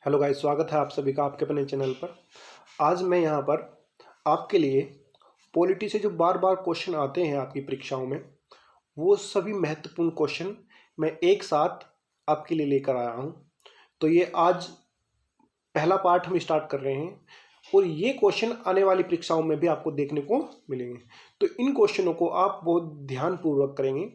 Hello guys, स्वागत है आप सभी का आपके अपने चैनल पर। आज मैं यहाँ पर आपके लिए पॉलिटी से जो बार बार क्वेश्चन आते हैं आपकी परीक्षाओं में, वो सभी महत्वपूर्ण क्वेश्चन मैं एक साथ आपके लिए लेकर आया हूँ। तो ये आज पहला पार्ट हम स्टार्ट कर रहे हैं और ये क्वेश्चन आने वाली परीक्षाओं में भी आपको देखने को मिलेंगे। तो इन क्वेश्चनों को आप बहुत ध्यानपूर्वक करेंगे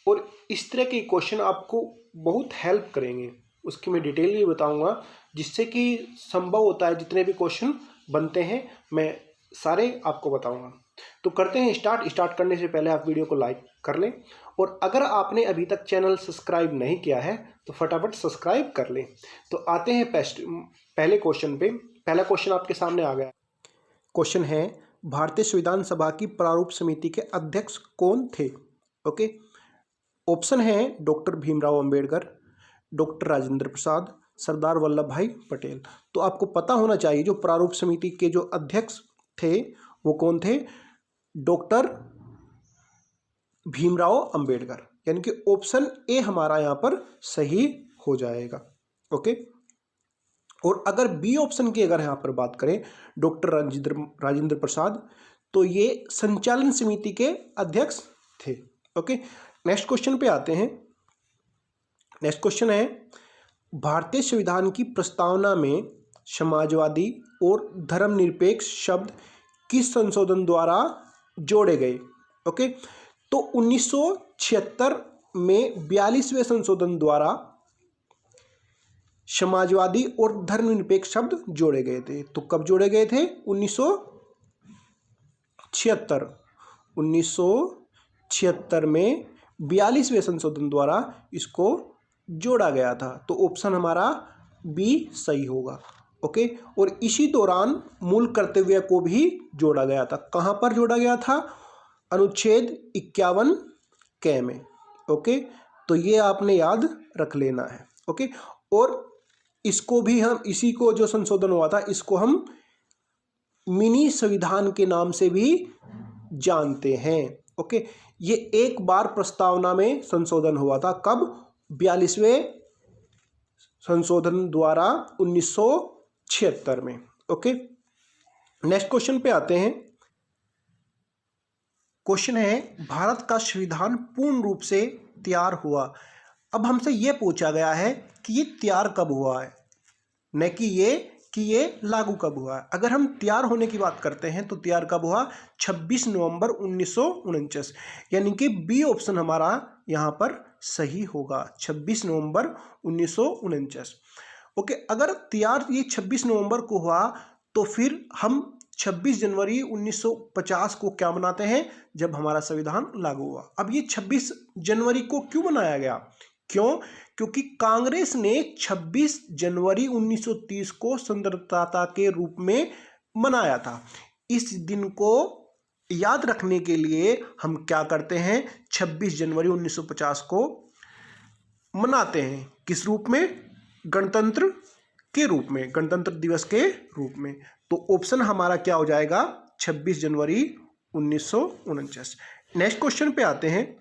और इस तरह के क्वेश्चन आपको बहुत हेल्प करेंगे। उसकी मैं डिटेल बताऊंगा, जिससे कि संभव होता है जितने भी क्वेश्चन बनते हैं मैं सारे आपको बताऊंगा। तो करते हैं स्टार्ट करने से पहले आप वीडियो को लाइक कर लें और अगर आपने अभी तक चैनल सब्सक्राइब नहीं किया है तो फटाफट सब्सक्राइब कर लें। तो आते हैं पहले क्वेश्चन पे। पहला क्वेश्चन आपके सामने आ गया। क्वेश्चन है, भारतीय संविधान सभा की प्रारूप समिति के अध्यक्ष कौन थे? ओके, ऑप्शन है डॉक्टर भीमराव अंबेडकर, डॉक्टर राजेंद्र प्रसाद, सरदार वल्लभ भाई पटेल। तो आपको पता होना चाहिए जो प्रारूप समिति के जो अध्यक्ष थे वो कौन थे? डॉक्टर भीमराव अंबेडकर, यानी कि ऑप्शन ए हमारा यहां पर सही हो जाएगा। ओके, और अगर बी ऑप्शन की अगर यहां पर बात करें डॉक्टर राजेंद्र प्रसाद, तो ये संचालन समिति के अध्यक्ष थे। ओके, नेक्स्ट क्वेश्चन पे आते हैं। नेक्स्ट क्वेश्चन है, भारतीय संविधान की प्रस्तावना में समाजवादी और धर्मनिरपेक्ष शब्द किस संशोधन द्वारा जोड़े गए? ओके, तो 1976 में 42वें संशोधन द्वारा समाजवादी और धर्मनिरपेक्ष शब्द जोड़े गए थे। तो कब जोड़े गए थे? 1976 में 42वें संशोधन द्वारा इसको जोड़ा गया था। तो ऑप्शन हमारा बी सही होगा। ओके, और इसी दौरान मूल कर्तव्य को भी जोड़ा गया था। कहां पर जोड़ा गया था? अनुच्छेद 51 क में। ओके, तो ये आपने याद रख लेना है। ओके, और इसको भी हम, इसी को जो संशोधन हुआ था इसको हम मिनी संविधान के नाम से भी जानते हैं। ओके, ये एक बार प्रस्तावना में संशोधन हुआ था। कब? 42वें संशोधन द्वारा 1976 में। ओके, नेक्स्ट क्वेश्चन पे आते हैं। क्वेश्चन है, भारत का संविधान पूर्ण रूप से तैयार हुआ। अब हमसे यह पूछा गया है कि ये तैयार कब हुआ है, न कि ये लागू कब हुआ है। अगर हम तैयार होने की बात करते हैं तो तैयार कब हुआ? 26 नवंबर 1949, यानी कि बी ऑप्शन हमारा यहां पर सही होगा, 26 नवंबर 1949। ओके, अगर तैयार ये 26 नवंबर को हुआ तो फिर हम 26 जनवरी 1950 को क्या मनाते हैं? जब हमारा संविधान लागू हुआ। अब ये 26 जनवरी को क्यों मनाया गया? क्यों? क्योंकि कांग्रेस ने 26 जनवरी 1930 को स्वतंत्रता के रूप में मनाया था। इस दिन को याद रखने के लिए हम क्या करते हैं? 26 जनवरी 1950 को मनाते हैं। किस रूप में? गणतंत्र के रूप में, गणतंत्र दिवस के रूप में। तो ऑप्शन हमारा क्या हो जाएगा? 26 जनवरी 1949। नेक्स्ट क्वेश्चन पे आते हैं।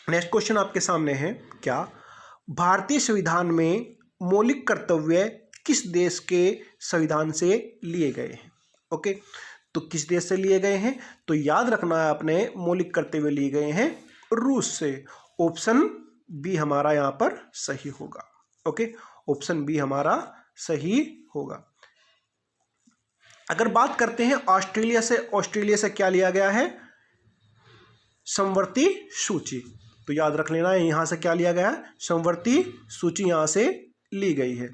नेक्स्ट क्वेश्चन आपके सामने है, क्या भारतीय संविधान में मौलिक कर्तव्य किस देश के संविधान से लिए गए हैं? ओके, तो किस देश से लिए गए हैं? तो याद रखना है आपने, मौलिक कर्तव्य लिए गए हैं रूस से। ऑप्शन बी हमारा यहां पर सही होगा। ओके, ऑप्शन बी हमारा सही होगा। अगर बात करते हैं ऑस्ट्रेलिया से क्या लिया गया है? समवर्ती सूची। तो याद रख लेना है, यहां से क्या लिया गया है? समवर्ती सूची यहां से ली गई है।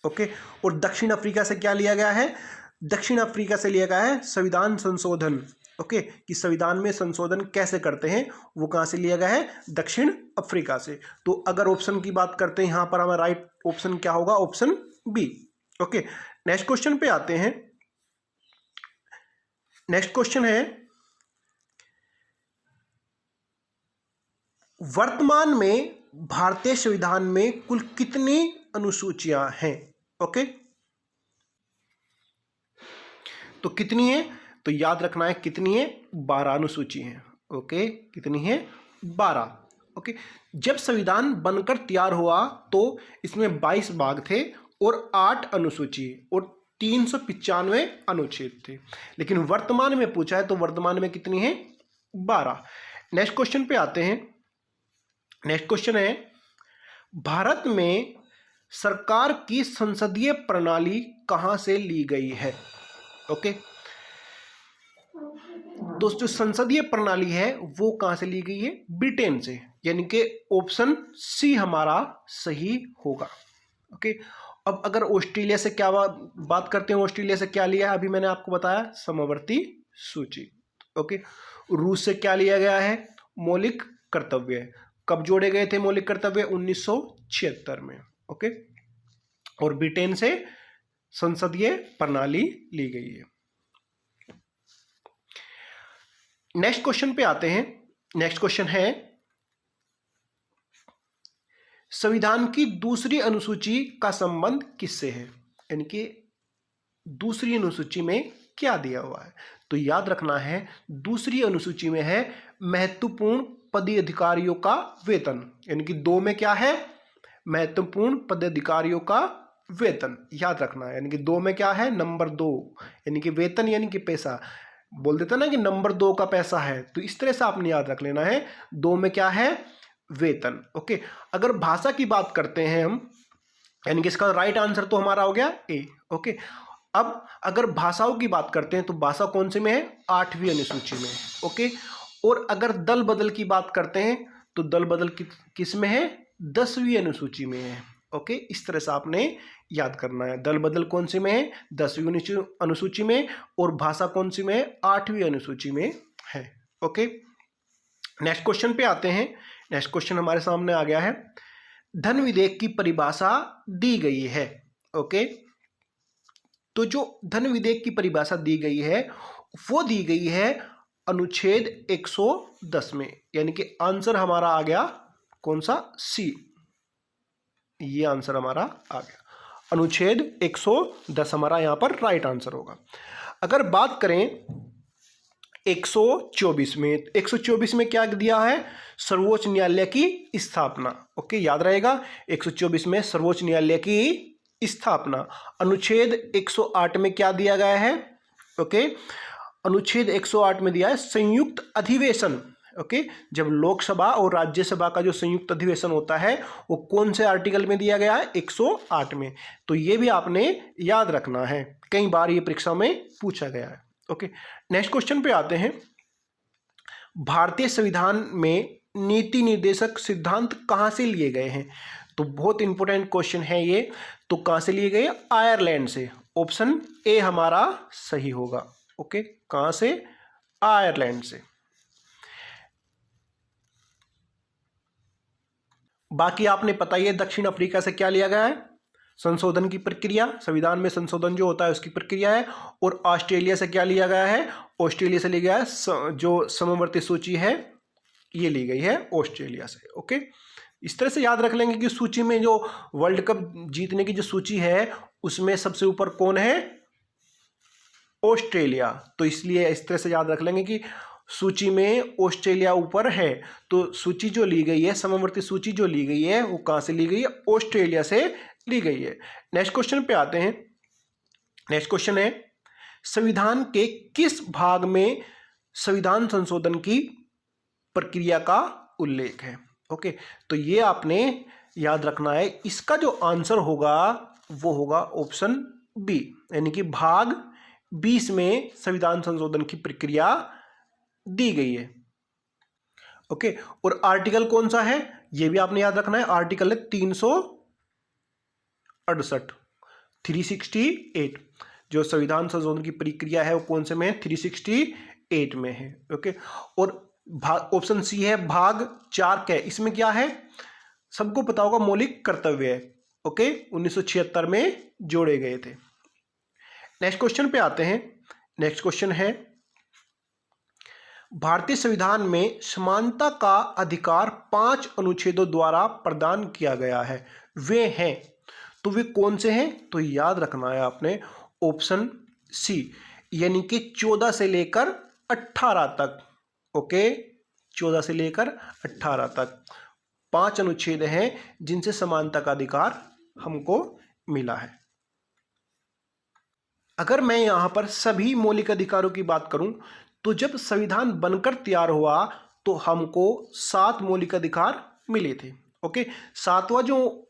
ओके, और दक्षिण अफ्रीका से क्या लिया गया है? दक्षिण अफ्रीका से लिया गया है संविधान संशोधन। ओके, कि संविधान में संशोधन कैसे करते हैं, वो कहां से लिया गया है? दक्षिण अफ्रीका से। तो अगर ऑप्शन की बात करते हैं यहां पर हमारा राइट ऑप्शन क्या होगा? Option B. Okay, next question पे आते हैं। नेक्स्ट क्वेश्चन है, वर्तमान में भारतीय संविधान में कुल कितनी अनुसूचियां हैं? ओके, तो कितनी है? तो याद रखना है कितनी है? 12 अनुसूची है। ओके, कितनी है? 12। ओके, जब संविधान बनकर तैयार हुआ तो इसमें 22 भाग थे और 8 अनुसूची और 395 अनुच्छेद थे, लेकिन वर्तमान में पूछा है तो वर्तमान में कितनी है? 12। नेक्स्ट क्वेश्चन पे आते हैं। नेक्स्ट क्वेश्चन है, भारत में सरकार की संसदीय प्रणाली कहां से ली गई है? ओके दोस्तों, संसदीय प्रणाली है वो कहां से ली गई है? ब्रिटेन से, यानी कि ऑप्शन सी हमारा सही होगा। ओके, अब अगर ऑस्ट्रेलिया से क्या बात करते हैं, ऑस्ट्रेलिया से क्या लिया है? अभी मैंने आपको बताया समवर्ती सूची। ओके, रूस से क्या लिया गया है? मौलिक कर्तव्य। कब जोड़े गए थे मौलिक कर्तव्य? 1976 में। ओके, और ब्रिटेन से संसदीय प्रणाली ली गई है। नेक्स्ट क्वेश्चन पे आते हैं। नेक्स्ट क्वेश्चन है, संविधान की दूसरी अनुसूची का संबंध किससे है? यानी कि दूसरी अनुसूची में क्या दिया हुआ है? तो याद रखना है, दूसरी अनुसूची में है महत्वपूर्ण पदाधिकारियों का वेतन, यानी कि 2 में क्या है? महत्वपूर्ण पदाधिकारियों का वेतन, याद रखना है। यानी कि 2 में क्या है? नंबर 2, यानी कि वेतन यानी कि पैसा। बोल देता ना कि नंबर 2 का पैसा है, तो इस तरह से आपने याद रख लेना है। 2 में क्या है? वेतन। ओके, अगर भाषा की बात करते हैं हम, यानी कि इसका राइट आंसर तो हमारा हो गया ए। ओके, अब अगर भाषाओं की बात करते हैं तो भाषा कौन से में है? 8वीं अनुसूची में। ओके, और अगर दल बदल की बात करते हैं तो दल बदल किस में है? 10वीं अनुसूची में है। ओके, इस तरह से आपने याद करना है। दल बदल कौन सी में है? 10वीं अनुसूची में, और भाषा कौन सी में है? 8वीं अनुसूची में है। ओके, नेक्स्ट क्वेश्चन पे आते हैं। नेक्स्ट क्वेश्चन हमारे सामने आ गया है, धन विधेयक की परिभाषा दी गई है। ओके, तो जो धन विधेयक की परिभाषा दी गई है वो दी गई है अनुच्छेद 110 में, यानी कि आंसर हमारा आ गया कौन सा? सी। ये आंसर हमारा आ गया, अनुच्छेद 110 हमारा यहां पर राइट आंसर होगा। अगर बात करें 124 में, 124 में क्या दिया है? सर्वोच्च न्यायालय की स्थापना। ओके, याद रहेगा, 124 में सर्वोच्च न्यायालय की स्थापना। अनुच्छेद 108 में क्या दिया गया है? ओके, अनुच्छेद 108 में दिया है संयुक्त अधिवेशन। ओके, जब लोकसभा और राज्यसभा का जो संयुक्त अधिवेशन होता है वो कौन से आर्टिकल में दिया गया है? 108 में। तो ये भी आपने याद रखना है, कई बार ये परीक्षा में पूछा गया है। ओके, नेक्स्ट क्वेश्चन पे आते हैं। भारतीय संविधान में नीति निर्देशक सिद्धांत कहां से लिए गए हैं? तो बहुत इंपॉर्टेंट क्वेश्चन है ये। तो कहां से लिए गए? आयरलैंड से। ऑप्शन ए हमारा सही होगा। ओके, कहां से? आयरलैंड से। बाकी आपने पता ही है दक्षिण अफ्रीका से क्या लिया गया है? संशोधन की प्रक्रिया, संविधान में संशोधन जो होता है उसकी प्रक्रिया है। और ऑस्ट्रेलिया से क्या लिया गया है? ऑस्ट्रेलिया से लिया गया है जो समवर्ती सूची है, ये ली गई है ऑस्ट्रेलिया से। ओके, इस तरह से याद रख लेंगे कि सूची में जो वर्ल्ड कप जीतने की जो सूची है उसमें सबसे ऊपर कौन है? ऑस्ट्रेलिया। तो इसलिए इस तरह से याद रख लेंगे कि सूची में ऑस्ट्रेलिया ऊपर है। तो सूची जो ली गई है, समवर्ती सूची जो ली गई है वो कहां से ली गई है? ऑस्ट्रेलिया से ली गई है। नेक्स्ट क्वेश्चन पे आते हैं। नेक्स्ट क्वेश्चन है, संविधान के किस भाग में संविधान संशोधन की प्रक्रिया का उल्लेख है? ओके, तो ये आपने याद रखना है। इसका जो आंसर होगा वो होगा ऑप्शन बी, यानी कि भाग 20 में संविधान संशोधन की प्रक्रिया दी गई है। ओके, और आर्टिकल कौन सा है ये भी आपने याद रखना है। आर्टिकल है 368, 368। जो संविधान संशोधन की प्रक्रिया है वो कौन से में है? 368 में है। ओके, और ऑप्शन सी है भाग 4 के। इसमें क्या है? सबको पता होगा, मौलिक कर्तव्य है। ओके, 1976 में जोड़े गए थे। नेक्स्ट क्वेश्चन पे आते हैं। नेक्स्ट क्वेश्चन है, भारतीय संविधान में समानता का अधिकार 5 अनुच्छेदों द्वारा प्रदान किया गया है, वे हैं, तो वे कौन से हैं? तो याद रखना है आपने ऑप्शन सी, यानी कि 14 से लेकर 18 तक। ओके, 14 से लेकर 18 तक 5 अनुच्छेद हैं जिनसे समानता का अधिकार हमको मिला है। अगर मैं यहाँ पर सभी मौलिक अधिकारों की बात करूं तो जब संविधान बनकर तैयार हुआ तो हमको 7 मौलिक अधिकार मिले थे। ओके, 7वां जो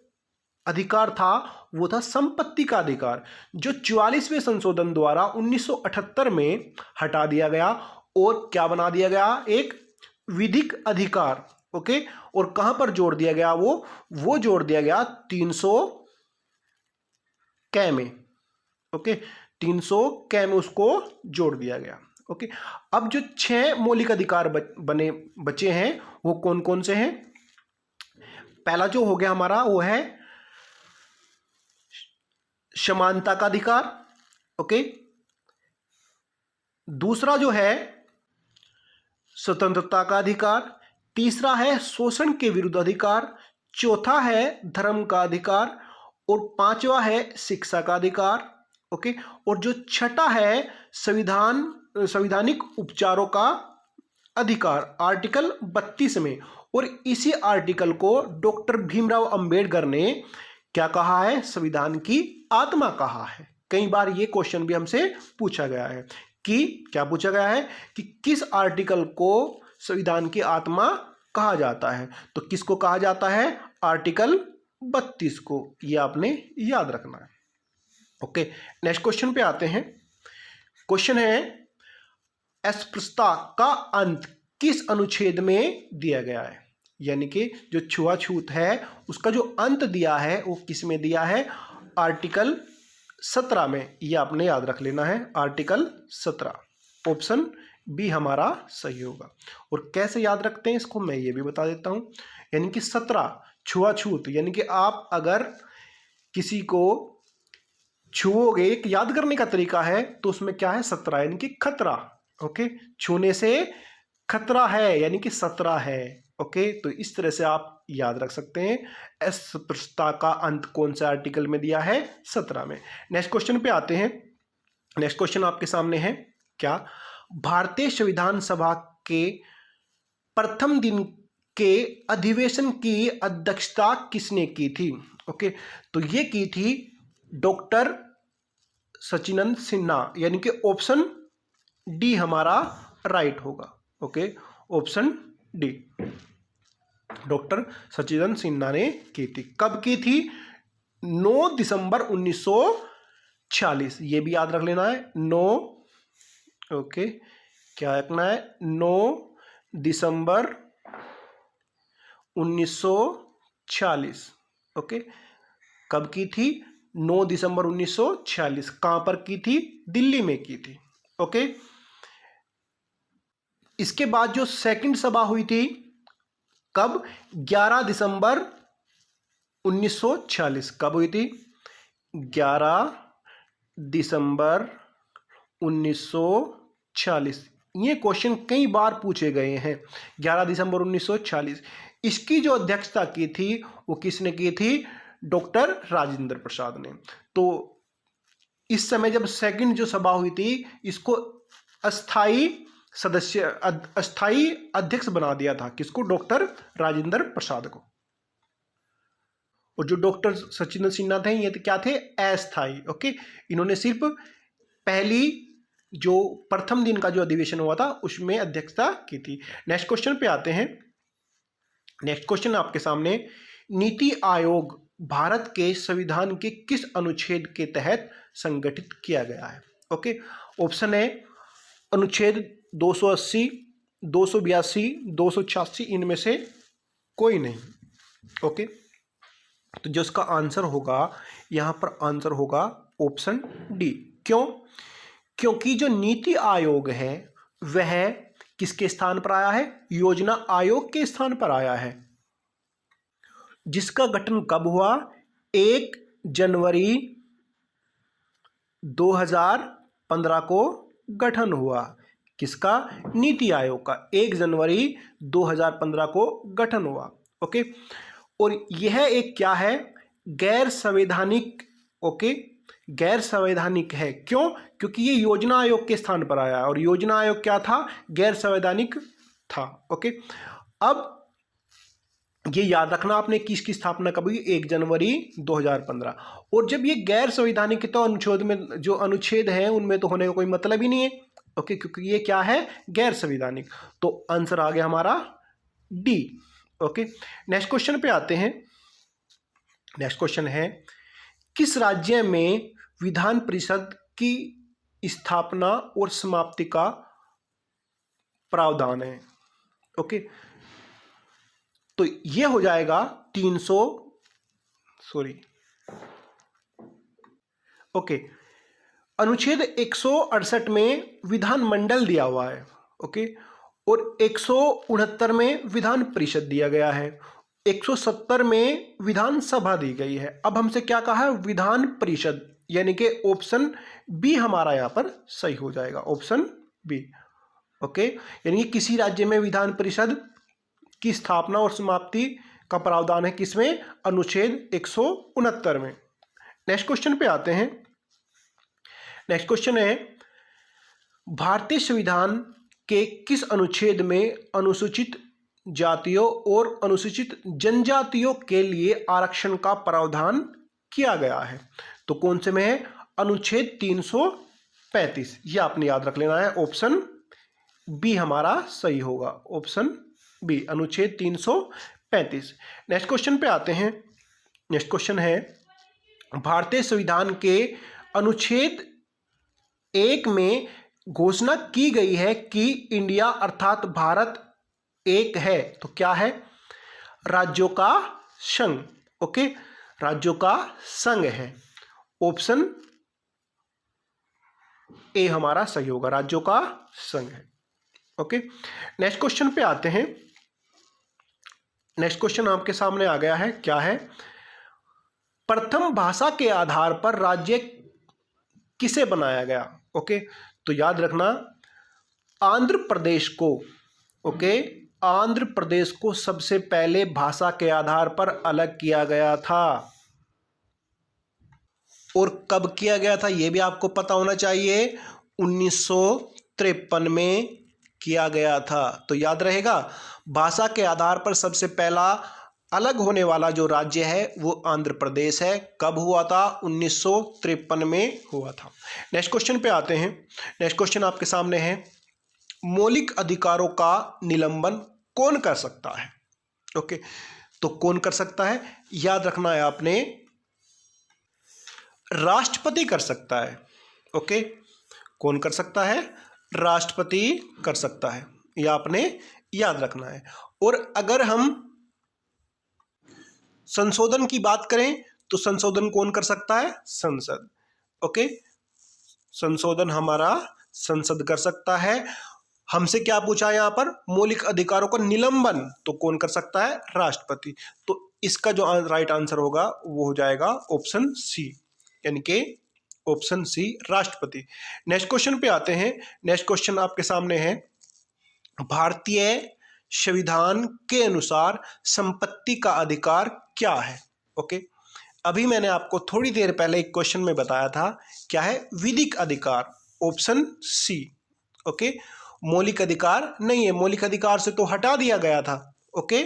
अधिकार था वो था संपत्ति का अधिकार, जो 44वें संशोधन द्वारा 1978 में हटा दिया गया और क्या बना दिया गया, एक विधिक अधिकार। ओके, और कहां पर जोड़ दिया गया, वो जोड़ दिया गया 300 कै में। ओके, 300 कै में उसको जोड़ दिया गया। ओके, अब जो 6 मौलिक अधिकार बचे हैं वो कौन कौन से हैं? पहला जो हो गया हमारा वो है समानता का अधिकार। ओके, दूसरा जो है स्वतंत्रता का अधिकार, तीसरा है शोषण के विरुद्ध अधिकार, चौथा है धर्म का अधिकार और 5वां है शिक्षा का अधिकार। ओके, और जो छठा है संवैधानिक उपचारों का अधिकार आर्टिकल 32 में। और इसी आर्टिकल को डॉक्टर भीमराव अंबेडकर ने क्या कहा है, संविधान की आत्मा कहा है। कई बार ये क्वेश्चन भी हमसे पूछा गया है कि क्या पूछा गया है कि किस आर्टिकल को संविधान की आत्मा कहा जाता है, तो किसको कहा जाता है, आर्टिकल 32 को। ये आपने याद रखना है। ओके, नेक्स्ट क्वेश्चन पे आते हैं। क्वेश्चन है अस्पृश्यता का अंत किस अनुच्छेद में दिया गया है, यानी कि जो छुआछूत है उसका जो अंत दिया है वो किस में दिया है, आर्टिकल 17 में। ये आपने याद रख लेना है, आर्टिकल 17। ऑप्शन बी हमारा सही होगा। और कैसे याद रखते हैं इसको मैं ये भी बता देता हूं, यानी कि 17 छुआछूत, यानी कि आप अगर किसी को छुओगे, एक याद करने का तरीका है, तो उसमें क्या है 17, यानी कि खतरा। ओके, छूने से खतरा है यानी कि 17 है। ओके, तो इस तरह से आप याद रख सकते हैं। अस्पृश्यता का अंत कौन से आर्टिकल में दिया है, 17 में। नेक्स्ट क्वेश्चन पे आते हैं। नेक्स्ट क्वेश्चन आपके सामने है क्या, भारतीय संविधान सभा के प्रथम दिन के अधिवेशन की अध्यक्षता किसने की थी? ओके, तो ये की थी डॉक्टर सचिदानंद सिन्हा, यानी कि ऑप्शन डी हमारा राइट होगा। Okay, option D, doctor Sachidanand Sinha ने की थी। कब की थी? 9 दिसंबर 1946। ये भी याद रख लेना है, 9, ओके, क्या रखना है, 9 दिसंबर 1946। ओके, कब की थी? 9 दिसंबर 1946। कहां पर की थी? दिल्ली में की थी। ओके, इसके बाद जो सेकंड सभा हुई थी कब? 11 दिसंबर 1946। कब हुई थी? 11 दिसंबर 1946। ये क्वेश्चन कई बार पूछे गए हैं। 11 दिसंबर 1946। इसकी जो अध्यक्षता की थी वो किसने की थी? डॉक्टर राजेंद्र प्रसाद ने। तो इस समय जब सेकंड जो सभा हुई थी इसको अस्थाई अध्यक्ष बना दिया था। किसको? डॉक्टर राजेंद्र प्रसाद को। और जो डॉक्टर सचिदानंद सिन्हा थे ये क्या थे? अस्थाई। ओके, इन्होंने सिर्फ पहली जो प्रथम दिन का जो अधिवेशन हुआ था उसमें अध्यक्षता की थी। नेक्स्ट क्वेश्चन पे आते हैं। नेक्स्ट क्वेश्चन आपके सामने, नीति आयोग भारत के संविधान के किस अनुच्छेद के तहत संगठित किया गया है? ओके, ऑप्शन है अनुच्छेद 280, 282, 286, इनमें से कोई नहीं। ओके, तो जो इसका आंसर होगा यहां पर आंसर होगा ऑप्शन डी। क्यों? क्योंकि जो नीति आयोग है वह किसके स्थान पर आया है? योजना आयोग के स्थान पर आया है, जिसका गठन कब हुआ? 1 जनवरी 2015 को गठन हुआ। किसका? नीति आयोग का 1 जनवरी 2015 को गठन हुआ। ओके, और यह एक क्या है? गैर संवैधानिक। ओके, गैर संवैधानिक है। क्यों? क्योंकि ये योजना आयोग के स्थान पर आया और योजना आयोग क्या था? गैर संवैधानिक था। ओके, अब ये याद रखना आपने, किसकी स्थापना कब हुई, 1 जनवरी 2015। और जब ये गैर संवैधानिक तो अनुच्छेद में जो अनुच्छेद है उनमें तो होने का कोई मतलब ही नहीं है, ओके, क्योंकि ये क्या है, गैर संवैधानिक। तो आंसर आ गया हमारा डी। ओके, नेक्स्ट क्वेश्चन पे आते हैं। नेक्स्ट क्वेश्चन है, किस राज्य में विधान परिषद की स्थापना और समाप्ति का प्रावधान है। ओके, तो ये हो जाएगा 300, सॉरी, ओके, अनुच्छेद 168 में विधानमंडल दिया हुआ है, ओके, और 169 में विधान परिषद दिया गया है, 170 में विधानसभा दी गई है। अब हमसे क्या कहा है, विधान परिषद, यानी कि ऑप्शन बी हमारा यहां पर सही हो जाएगा, ऑप्शन बी। ओके, यानी कि किसी राज्य में विधान परिषद की स्थापना और समाप्ति का प्रावधान है, किसमें, अनुच्छेद 169 में। नेक्स्ट क्वेश्चन पे आते हैं। नेक्स्ट क्वेश्चन है, भारतीय संविधान के किस अनुच्छेद में अनुसूचित जातियों और अनुसूचित जनजातियों के लिए आरक्षण का प्रावधान किया गया है? तो कौन से में है, अनुच्छेद 335। ये आपने याद रख लेना है, ऑप्शन बी हमारा सही होगा, ऑप्शन बी, अनुच्छेद 335। नेक्स्ट क्वेश्चन पे आते हैं। नेक्स्ट क्वेश्चन है, भारतीय संविधान के अनुच्छेद 1 में घोषणा की गई है कि इंडिया अर्थात भारत एक है, तो क्या है, राज्यों का संघ। ओके, राज्यों का संघ है, ऑप्शन ए हमारा सही होगा, राज्यों का संघ है। ओके, नेक्स्ट क्वेश्चन पे आते हैं। नेक्स्ट क्वेश्चन आपके सामने आ गया है, क्या है, प्रथम भाषा के आधार पर राज्य किसे बनाया गया? ओके, तो याद रखना, आंध्र प्रदेश को, ओके, आंध्र प्रदेश को सबसे पहले भाषा के आधार पर अलग किया गया था। और कब किया गया था यह भी आपको पता होना चाहिए, 1953 में किया गया था। तो याद रहेगा, भाषा के आधार पर सबसे पहला अलग होने वाला जो राज्य है वो आंध्र प्रदेश है। कब हुआ था? 1953 में हुआ था। नेक्स्ट क्वेश्चन पे आते हैं। नेक्स्ट क्वेश्चन आपके सामने है, मौलिक अधिकारों का निलंबन कौन कर सकता है? ओके, तो कौन कर सकता है, याद रखना है आपने, राष्ट्रपति कर सकता है। ओके, कौन कर सकता है? राष्ट्रपति कर सकता है, यह आपने याद रखना है। और अगर हम संशोधन की बात करें तो संशोधन कौन कर सकता है? संसद। ओके, संशोधन हमारा संसद कर सकता है। हमसे क्या पूछा है यहां पर? मौलिक अधिकारों का निलंबन, तो कौन कर सकता है? राष्ट्रपति। तो इसका जो राइट आंसर होगा वो हो जाएगा ऑप्शन सी, यानी कि ऑप्शन सी, राष्ट्रपति। नेक्स्ट क्वेश्चन पे आते हैं। नेक्स्ट क्वेश्चन आपके सामने है, भारतीय संविधान के अनुसार संपत्ति का अधिकार क्या है? ओके, अभी मैंने आपको थोड़ी देर पहले एक क्वेश्चन में बताया था, क्या है? विधिक अधिकार, ऑप्शन सी। ओके, मौलिक अधिकार नहीं है, मौलिक अधिकार से तो हटा दिया गया था। ओके,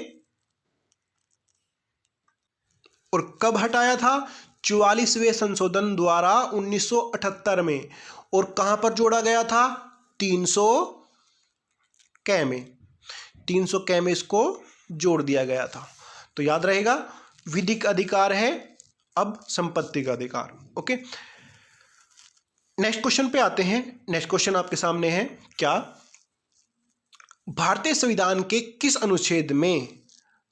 और कब हटाया था? 44वें संशोधन द्वारा 1978 में। और कहां पर जोड़ा गया था? 300 कै में, 300 कै में इसको जोड़ दिया गया था। तो याद रहेगा, विधिक अधिकार है, अब संपत्ति का अधिकार। ओके, नेक्स्ट क्वेश्चन पे आते हैं। नेक्स्ट क्वेश्चन आपके सामने है, क्या भारतीय संविधान के किस अनुच्छेद में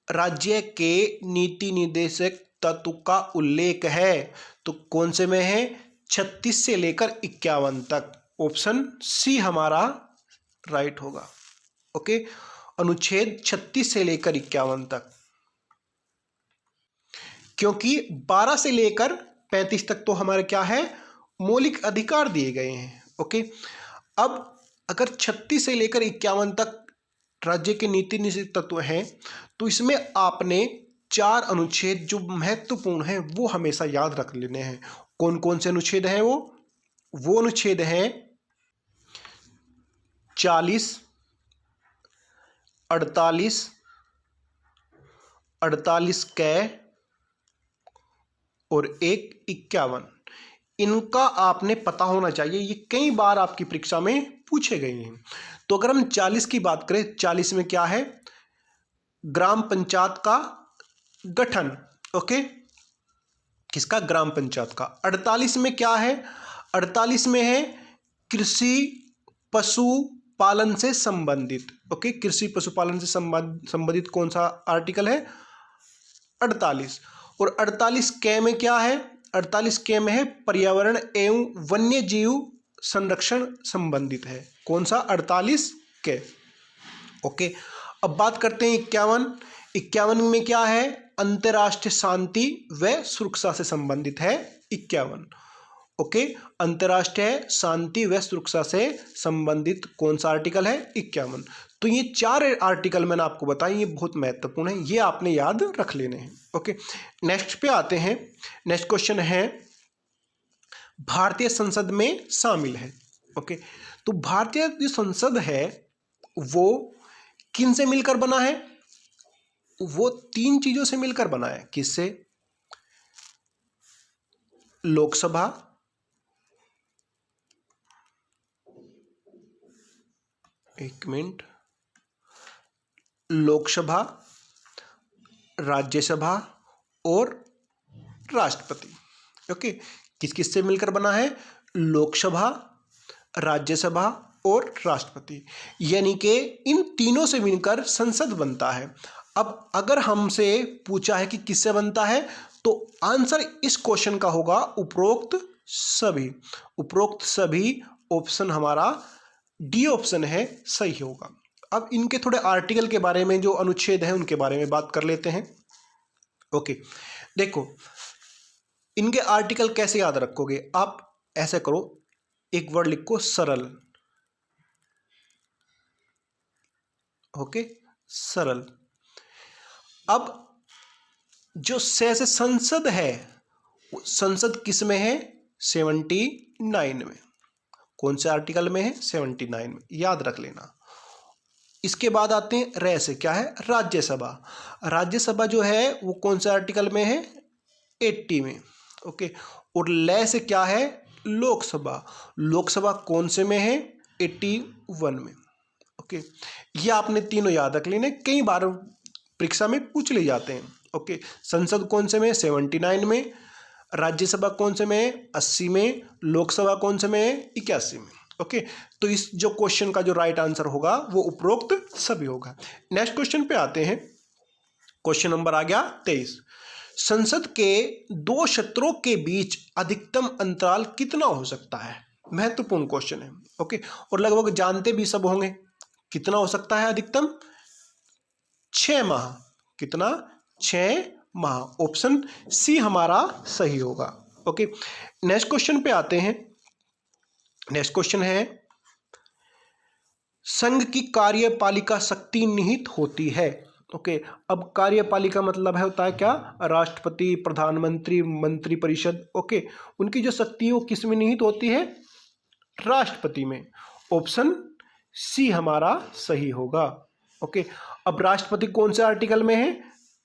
राज्य के नीति निर्देशक तत्व का उल्लेख है? तो कौन से में है? 36 से लेकर 51 तक, ऑप्शन सी हमारा राइट होगा। ओके, अनुच्छेद 36 से लेकर 51 तक, क्योंकि 12 से लेकर 35 तक तो हमारे क्या है? मौलिक अधिकार दिए गए हैं। ओके, अब अगर 36 से लेकर 51 तक राज्य के नीति निषेध तत्व हैं, तो इसमें आपने 4 अनुच्छेद जो महत्वपूर्ण हैं वो हमेशा याद रख लेने हैं। कौन कौन से अनुच्छेद हैं? वो अनुच्छेद हैं 40, 48, 48 कै और एक 51। इनका आपने पता होना चाहिए, ये कई बार आपकी परीक्षा में पूछे गए हैं। तो अगर हम 40 की बात करें, 40 में क्या है, ग्राम पंचायत का गठन। ओके, किसका, ग्राम पंचायत का। 48 में क्या है, 48 में है कृषि पशुपालन से संबंधित। ओके, कृषि पशुपालन से संबंधित कौन सा आर्टिकल है, 48। और 48 कै में क्या है, 48 कै में है पर्यावरण एवं वन्य जीव संरक्षण संबंधित है। कौन सा, 48 कै। ओके, अब बात करते हैं 51। 51 में क्या है, अंतर्राष्ट्रीय शांति व सुरक्षा से संबंधित है 51। ओके, अंतर्राष्ट्रीय शांति व सुरक्षा से संबंधित कौन सा आर्टिकल है, 51। तो ये 4 आर्टिकल मैंने आपको बताए, ये बहुत महत्वपूर्ण है, ये आपने याद रख लेने हैं। ओके, नेक्स्ट पे आते हैं। नेक्स्ट क्वेश्चन है भारतीय संसद में शामिल है। ओके, तो भारतीय जो संसद है वो किन से मिलकर बना है, वो 3 चीजों से मिलकर बना है। किससे, लोकसभा, एक मिनट, लोकसभा, राज्यसभा और राष्ट्रपति। ओके, किस किस से मिलकर बना है, लोकसभा, राज्यसभा और राष्ट्रपति, यानी कि इन तीनों से मिलकर संसद बनता है। अब अगर हमसे पूछा है कि किससे बनता है, तो आंसर इस क्वेश्चन का होगा उपरोक्त सभी। उपरोक्त सभी ऑप्शन हमारा डी ऑप्शन है, सही होगा। अब इनके थोड़े आर्टिकल के बारे में, जो अनुच्छेद है उनके बारे में बात कर लेते हैं। ओके, देखो इनके आर्टिकल कैसे याद रखोगे आप, ऐसे करो, एक वर्ड लिखो, सरल। ओके, सरल। अब जो से संसद है, संसद किस में है, 79 में। कौन से आर्टिकल में है, 79 में, याद रख लेना। इसके बाद आते हैं रे से, क्या है, राज्यसभा। राज्यसभा जो है वो कौन से आर्टिकल में है, 80 में। ओके, और ले से क्या है, लोकसभा। लोकसभा कौन से में है, 81 में। ओके, ये आपने तीनों याद रख लेने, कई बार परीक्षा में पूछ ले जाते हैं। ओके, संसद कौन से में, 79 में। राज्यसभा कौन से में है, 80 में। लोकसभा कौन से में है, 81 में। ओके, तो इस जो क्वेश्चन का जो राइट आंसर होगा वो उपरोक्त सभी होगा। नेक्स्ट क्वेश्चन पे आते हैं। क्वेश्चन नंबर आ गया 23। संसद के 2 सत्रों के बीच अधिकतम अंतराल कितना हो सकता है, महत्वपूर्ण क्वेश्चन है। ओके, और लगभग जानते भी सब होंगे, कितना हो सकता है अधिकतम, 6 माह। कितना, 6 माह। ऑप्शन सी हमारा सही होगा। ओके, नेक्स्ट क्वेश्चन पे आते हैं। नेक्स्ट क्वेश्चन है संघ की कार्यपालिका शक्ति निहित होती है। ओके, अब कार्यपालिका मतलब है होता है क्या, राष्ट्रपति, प्रधानमंत्री, मंत्रिपरिषद। ओके, उनकी जो शक्ति है वो किस में निहित होती है, राष्ट्रपति में। ऑप्शन सी हमारा सही होगा। ओके, अब राष्ट्रपति कौन से आर्टिकल में है,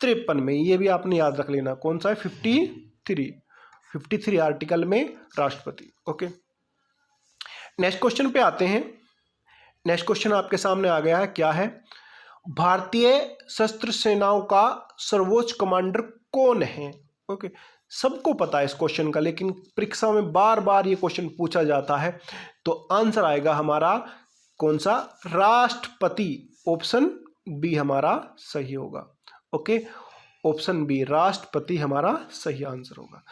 53 में। ये भी आपने याद रख लेना, कौन सा है, 53 आर्टिकल में राष्ट्रपति। ओके, नेक्स्ट क्वेश्चन पे आते हैं। नेक्स्ट क्वेश्चन आपके सामने आ गया है, क्या है, भारतीय सशस्त्र सेनाओं का सर्वोच्च कमांडर कौन है। ओके, सबको पता है इस क्वेश्चन का, लेकिन परीक्षा में बार बार ये क्वेश्चन पूछा जाता है। तो आंसर आएगा हमारा कौन सा, राष्ट्रपति। ऑप्शन बी हमारा सही होगा। ओके, ऑप्शन बी, राष्ट्रपति हमारा सही आंसर होगा।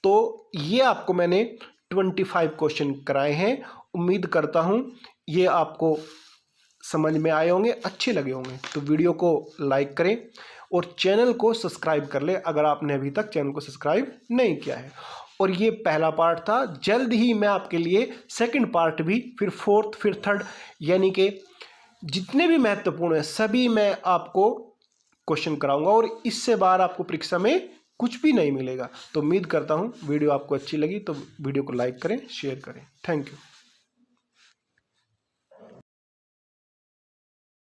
तो ये आपको मैंने 25 क्वेश्चन कराए हैं। उम्मीद करता हूँ ये आपको समझ में आए होंगे, अच्छे लगे होंगे। तो वीडियो को लाइक करें और चैनल को सब्सक्राइब कर लें अगर आपने अभी तक चैनल को सब्सक्राइब नहीं किया है। और ये पहला पार्ट था, जल्द ही मैं आपके लिए सेकंड पार्ट भी, फिर फोर्थ, फिर थर्ड, यानी कि जितने भी महत्वपूर्ण है सभी मैं आपको क्वेश्चन कराऊंगा और इससे बाहर आपको परीक्षा में कुछ भी नहीं मिलेगा। तो उम्मीद करता हूँ वीडियो आपको अच्छी लगी, तो वीडियो को लाइक करें, शेयर करें। Thank you.